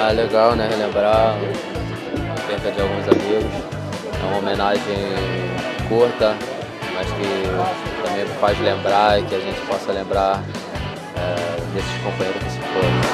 Ah, legal, né? Relembrar a perda de alguns amigos. É uma homenagem curta, mas que também faz lembrar e que a gente possa lembrar desses companheiros que se foram.